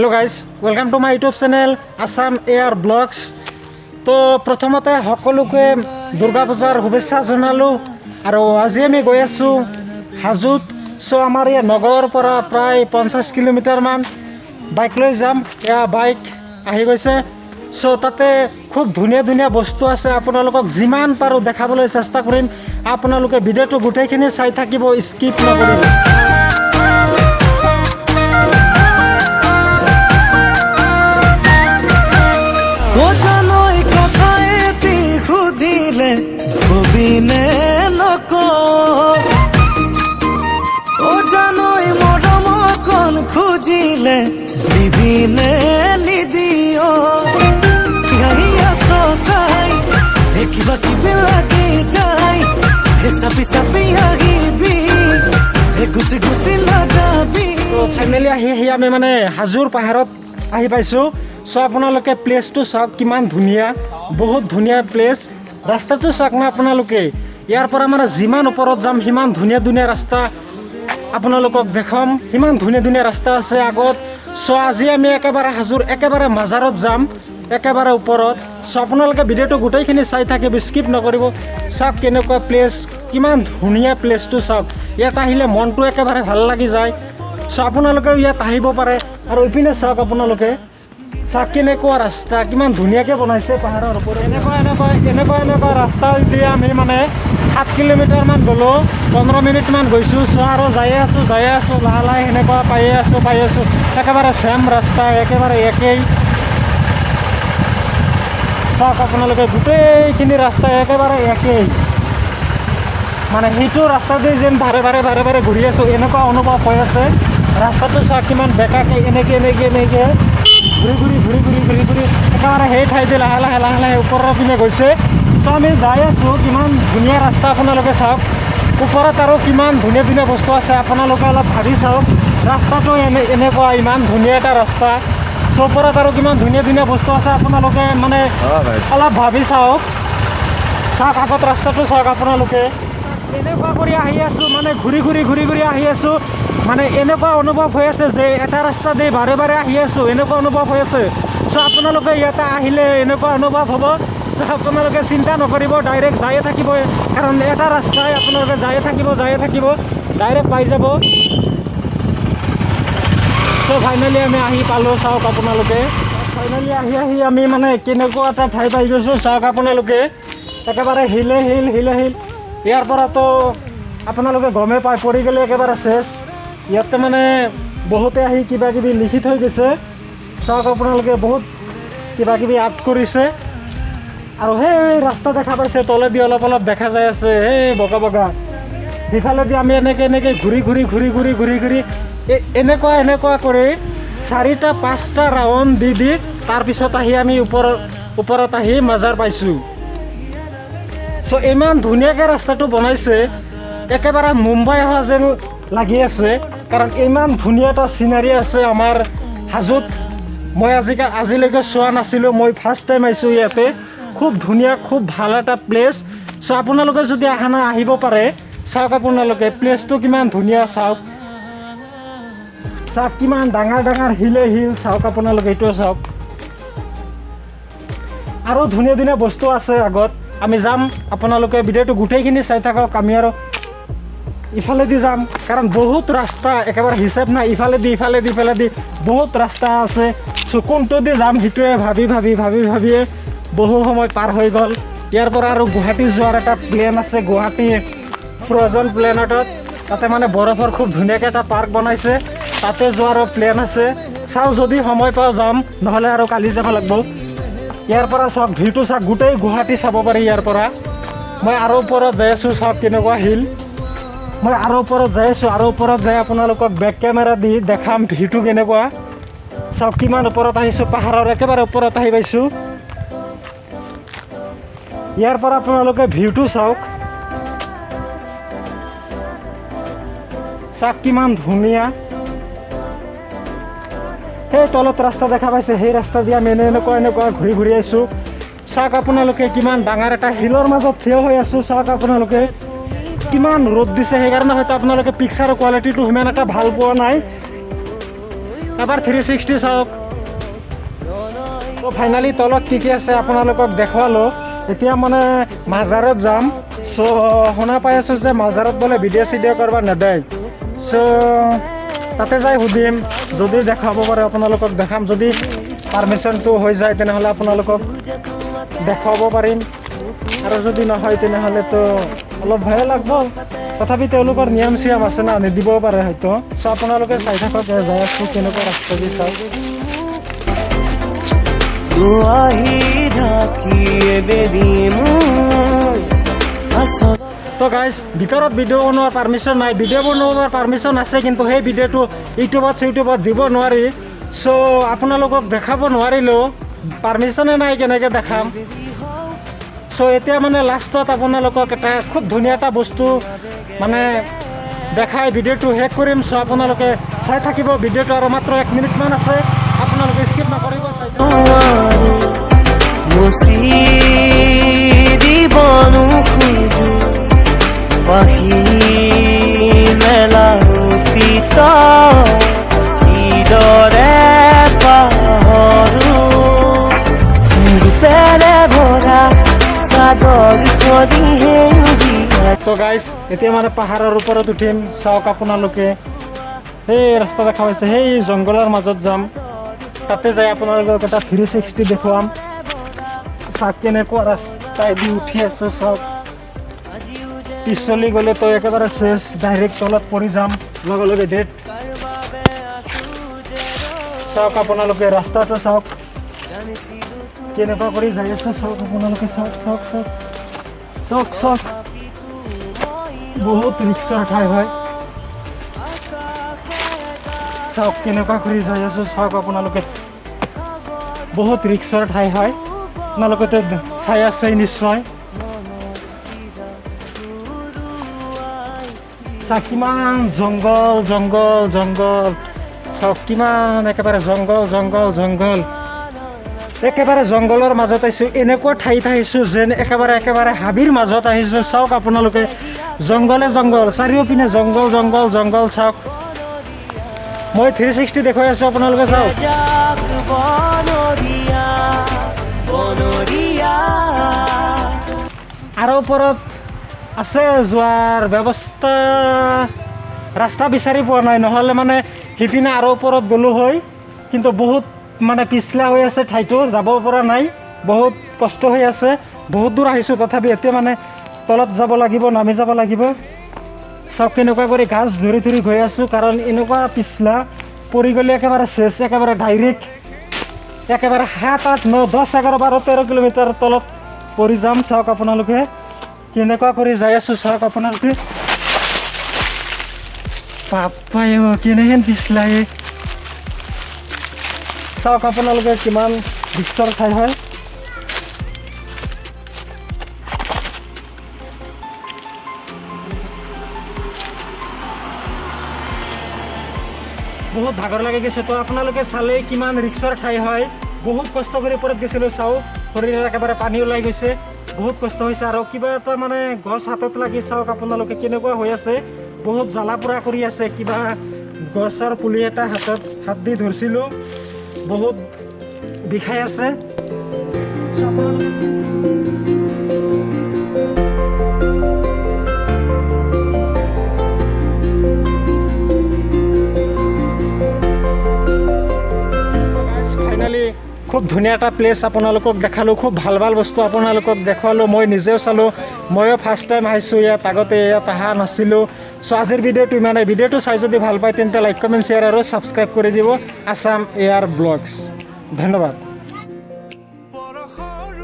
Hello guys welcome to my YouTube channel Assam air blogs. तो प्रथमते सकलोके दुर्गा पूजार शुभेच्छा जनालो और आज आमी गई आसो हाजोत। सो आमार ये नगर परा प्राय 50 किलोमीटर मान बाइक लै जाम। या बाइक आहि गइसे। सो ताते खूब धुनिया धुनिया बस्तु आछे, आपनालोকক जिमान पारो देखाबोलै चेष्टा करिम। आपनालोके भिडिओটো गोटेइखिनि चाइ थाकिब, स्किप नकरिब। খুজিলে দিবিনে নিদিও চাই কিবা কিবি লাগি যায় চাপি চাপি আহিবি গুচি গুচি নাযাবি। ফাইনেলি আহি আমি মানে হাজোৰ পাহাৰত আহি পাইছোঁ। চ' আপোনালোকে প্লেচটো চাওক কিমান ধুনীয়া, বহুত ধুনীয়া প্লেচ। ৰাস্তাটো চাওক না আপোনালোকে, ইয়াৰ পৰা মানে যিমান ওপৰত যাম সিমান ধুনীয়া ধুনীয়া ৰাস্তা আপোনালোকক দেখাম। সিমান ধুনীয়া ধুনীয়া ৰাস্তা আছে আগত। চ' আজি আমি একেবাৰে হাজোৰ একেবাৰে মাজাৰত যাম, একেবাৰে ওপৰত। চ' আপোনালোকে ভিডিঅ'টো গোটেইখিনি চাই থাকিব, স্কিপ নকৰিব। চাওক কেনেকুৱা প্লেচ, কিমান ধুনীয়া প্লেচটো চাওক। ইয়াত আহিলে মনটো একেবাৰে ভাল লাগি যায়। চ' আপোনালোকেও ইয়াত আহিব পাৰে। আৰু ইপিনে চাওক আপোনালোকে, চাওক কেনেকুৱা ৰাস্তা, কিমান ধুনীয়াকৈ বনাইছে পাহাৰৰ ওপৰত। এনেকুৱা ৰাস্তা এতিয়া আমি মানে 7 কিলোমিটাৰমান গ'লোঁ, 15 মিনিটমান গৈছোঁ। চ' আৰু যায়ে আছোঁ লাহে লাহে সেনেকুৱা পায়ে আছোঁ। একেবাৰে ছেম ৰাস্তা, একেবাৰে একেই। চাওক আপোনালোকে গোটেইখিনি ৰাস্তা একেবাৰে একেই, মানে সেইটো ৰাস্তা দি যেন বাৰে বাৰে ঘূৰি আছোঁ এনেকুৱা অনুভৱ হৈ আছে। ৰাস্তাটো চাওক কিমান বেকাকৈ এনেকৈ ঘূৰি একেবাৰে সেই ঠাইতে লাহে লাহে ওপৰৰ পিনে গৈছে। চ' আমি যাই আছোঁ, কিমান ধুনীয়া ৰাস্তা আপোনালোকে চাওক। ওপৰত আৰু কিমান ধুনীয়া ধুনীয়া বস্তু আছে আপোনালোকে অলপ ভাবি চাওক। ৰাস্তাটো এনেকুৱা ইমান ধুনীয়া এটা ৰাস্তা। চ' ওপৰত আৰু কিমান ধুনীয়া ধুনীয়া বস্তু আছে আপোনালোকে মানে অলপ ভাবি চাওক। আগত ৰাস্তাটো চাওক আপোনালোকে। এনেকুৱা কৰি আহি আছোঁ, মানে ঘূৰি আহি আছোঁ। মানে এনেকুৱা অনুভৱ হৈ আছে যে এটা ৰাস্তা দি বাৰে আহি আছোঁ, এনেকুৱা অনুভৱ হৈ আছে। চ' আপোনালোকে ইয়াতে আহিলে এনেকুৱা অনুভৱ হ'ব। চ' আপোনালোকে চিন্তা নকৰিব, ডাইৰেক্ট যায়ে থাকিব, কাৰণ এটা ৰাস্তাই আপোনালোকে যায়ে থাকিব ডাইৰেক্ট পাই যাব। চ' ফাইনেলি আমি আহি পালোঁ। চাওক আপোনালোকে, ফাইনেলি আহি আমি মানে কেনেকুৱা এটা ঠাই পাই গৈছোঁ। চাওক আপোনালোকে, একেবাৰে হিলে হিল। ইয়াৰ পৰাতো আপোনালোকে গমেই পাই পৰি গ'লে একেবাৰে চেছ। ইয়াতে মানে বহুতে আহি কিবা কিবি লিখি থৈ গৈছে। চাওক আপোনালোকে, বহুত কিবা কিবি আৰ্ট কৰিছে। আৰু সেই ৰাস্তা দেখা পাইছে, তলেদি অলপ দেখা যাই আছে সেই বগা। সিফালেদি আমি এনেকৈ ঘূৰি এনেকুৱা কৰি 4-5টা ৰাউণ্ড দি তাৰপিছত আহি আমি ওপৰত আহি মাজাৰ পাইছোঁ। চ' ইমান ধুনীয়াকৈ ৰাস্তাটো বনাইছে, একেবাৰে মুম্বাই অহা যেন লাগি আছে। কাৰণ ইমান ধুনীয়া এটা চিনাৰী আছে আমাৰ হাজোত। মই আজিলৈকে চোৱা নাছিলোঁ, মই ফাৰ্ষ্ট টাইম আহিছোঁ ইয়াতে। খুব ধুনীয়া, খুব ভাল এটা প্লেচ। চ' আপোনালোকে যদি অহা নাই আহিব পাৰে। চাওক আপোনালোকে প্লেচটো কিমান ধুনীয়া, চাওক কিমান ডাঙৰ হিলে হিল। চাওক আপোনালোকে, এইটো চাওক। আৰু ধুনীয়া ধুনীয়া বস্তু আছে আগত। আমি যাম, আপোনালোকে ভিডিঅ'টো গোটেইখিনি চাই থাকক। আমি আৰু ইফালেদি যাম, কাৰণ বহুত ৰাস্তা একেবাৰে হিচাপ নাই। ইফালেদি বহুত ৰাস্তা আছে। চ' কোনটো দি যাম সেইটোৱে ভাবিয়ে বহু সময় পাৰ হৈ গ'ল। ইয়াৰ পৰা আৰু গুৱাহাটী যোৱাৰ এটা প্লেন আছে, গুৱাহাটী ফ্ৰ'জন প্লেনেটত। তাতে মানে বৰফৰ খুব ধুনীয়াকৈ এটা পাৰ্ক বনাইছে, তাতে যোৱাৰো প্লেন আছে। চাওঁ যদি সময় পাওঁ যাম, নহ'লে আৰু কালি যাব লাগিব। ইয়াৰ পৰা চাওক ভিউটো চাওক, গোটেই গুৱাহাটী চাব পাৰি ইয়াৰ পৰা। মই আৰু ওপৰত যাই আছোঁ, চাওক কেনেকুৱা হিল। মই আৰু ওপৰত যাই আপোনালোকক বেক কেমেৰা দি দেখাম ভিউটো কেনেকুৱা। চাওক কিমান ওপৰত আহিছোঁ, পাহাৰৰ একেবাৰে ওপৰত আহি পাইছোঁ। ইয়াৰ পৰা আপোনালোকে ভিউটো চাওক কিমান ধুনীয়া। সেই তলত ৰাস্তা দেখা পাইছে, সেই ৰাস্তা দি আমি এনেকুৱা ঘূৰি আহিছোঁ। চাওক আপোনালোকে, কিমান ডাঙৰ এটা হিলৰ মাজত থিয় হৈ আছোঁ। চাওক আপোনালোকে কিমান ৰ'দ দিছে, সেইকাৰণে হয়তো আপোনালোকে পিকচাৰৰ কোৱালিটিটো সিমান এটা ভাল পোৱা নাই। এবাৰ 360 চাওক। তো ফাইনালি তলত কি আছে আপোনালোকক দেখুৱালোঁ। এতিয়া মানে মাজাৰত যাম। চ' শুনা পাই আছোঁ যে মাজাৰত বোলে ভিডিঅ' চিডিঅ' কৰিব নেদেয়। চ' তাতে যাই সুধিম, যদি দেখাব পাৰে আপোনালোকক দেখাম, যদি পাৰ্মিশ্যনটো হৈ যায় তেনেহ'লে আপোনালোকক দেখুৱাব পাৰিম, আৰু যদি নহয় তেনেহ'লেতো অলপ ভয়ে লাগব। তথাপি তেওঁলোকৰ নিয়ম চিয়ম আছে না, নিদিবও পাৰে হয়তো। চ' আপোনালোকে চাই থাকক, যাই আছোঁ কেনেকুৱা ৰাস্তা দি চাওক। তো গাইজ ভিতৰত ভিডিঅ' বনোৱাৰ পাৰ্মিশ্যন নাই, ভিডিঅ' বনোৱাৰ পাৰ্মিশ্যন আছে, কিন্তু সেই ভিডিঅ'টো ইউটিউবত দিব নোৱাৰি। চ' আপোনালোকক দেখাব নোৱাৰিলেও, পাৰ্মিশ্যনে নাই কেনেকৈ দেখাম। চ' এতিয়া মানে লাষ্টত আপোনালোকক এটা খুব ধুনীয়া এটা বস্তু মানে দেখাই ভিডিঅ'টো শেষ কৰিম। চ' আপোনালোকে চাই থাকিব ভিডিঅ'টো, আৰু মাত্ৰ 1 মিনিটমান আছে, আপোনালোকে স্কিপ নকৰিব, চাই তো গাইজ এতিয়া মানে পাহাৰৰ ওপৰত উঠিম। চাওক আপোনালোকে, সেই ৰাস্তা দেখা পাইছে, সেই জংঘলৰ মাজত যাম। তাতে যাই আপোনালোকক এটা 360 দেখুৱাম। চাওক কেনেকুৱা ৰাস্তাইদি উঠি আছোঁ। চাওক পিছলি গ'লেতো একেবাৰে চেচ, ডাইৰেক্ট তলত পৰি যাম লগে লগে ডেট। চাওক আপোনালোকে ৰাস্তাটো চাওক কেনেকুৱা কৰি যাই আছে। চাওক আপোনালোকে, চাওক চাওক চাওক চাওক চাওক, বহুত ৰিক্সাৰ ঠাই হয়। চাওক কেনেকুৱা কৰি যাই আছোঁ। চাওক আপোনালোকে, বহুত ৰিক্সাৰ ঠাই হয়। আপোনালোকেতো চাই আছে নিশ্চয়। চাওক কিমান জংঘল জংঘল জংঘল, চাওক কিমান একেবাৰে জংঘল জংঘল জংঘল, একেবাৰে জংঘলৰ মাজত আহিছোঁ। এনেকুৱা ঠাইত আহিছোঁ যেন একেবাৰে হাবিৰ মাজত আহিছোঁ। চাওক আপোনালোকে, জংঘলে জংঘল, চাৰিওপিনে জংঘল জংঘল জংঘল। চাওক মই 360 দেখুৱাই আছোঁ, আপোনালোকে চাওক। আৰু ওপৰত আছে যোৱাৰ ব্যৱস্থা, ৰাস্তা বিচাৰি পোৱা নাই, নহ'লে মানে সিপিনে আৰু ওপৰত গ'লোঁ হয়, কিন্তু বহুত মানে পিছলা হৈ আছে ঠাইটো, যাব পৰা নাই, বহুত কষ্ট হৈ আছে। বহুত দূৰ আহিছোঁ, তথাপি এতিয়া মানে তলত যাব লাগিব, নামি যাব লাগিব। চাওক কেনেকুৱা কৰি গাছ ধৰি ধৰি গৈ আছোঁ, কাৰণ এনেকুৱা পিছলা, পৰি গ'লে একেবাৰে চেচ, একেবাৰে ডাইৰেক্ট একেবাৰে 7, 8, 9, 10, 11, 12, 13 কিলোমিটাৰ তলত পৰি যাম। চাওক আপোনালোকে কেনেকুৱা কৰি যাই আছোঁ। চাওক আপোনালোকে, বাপ্পাই কেনেহেন পিছলাই। চাওক আপোনালোকে কিমান ৰিক্সাৰ ঠাই হয়। বহুত ভাগৰ লাগি গৈছে। তো আপোনালোকে চালে কিমান ৰিক্সাৰ ঠাই হয়। বহুত কষ্ট কৰি ওপৰত গৈছিলোঁ। চাওক শৰীৰত একেবাৰে পানী ওলাই গৈছে, বহুত কষ্ট হৈছে। আৰু কিবা এটা মানে গছ হাতত লাগি চাওক আপোনালোকে কেনেকুৱা হৈ আছে, বহুত জ্বালা পোৰা কৰি আছে। কিবা গছৰ পুলি এটা হাত দি ধৰিছিলোঁ, বহুত বিষাই আছে। ফাইনালি খুব ধুনীয়া এটা প্লেচ আপোনালোকক দেখালোঁ, খুব ভাল ভাল বস্তু আপোনালোকক দেখুৱালোঁ, মই নিজেও চালোঁ। ময়ো ফাৰ্ষ্ট টাইম আহিছোঁ ইয়াত, আগতে ইয়াত অহা নাছিলোঁ। চ' আজিৰ ভিডিঅ'টো ইমানেই। ভিডিঅ'টো চাই যদি ভাল পায় তেন্তে লাইক, কমেণ্ট, শ্বেয়াৰ আৰু ছাবস্ক্ৰাইব কৰি দিব আছাম এয়াৰ ব্লগছ। ধন্যবাদ।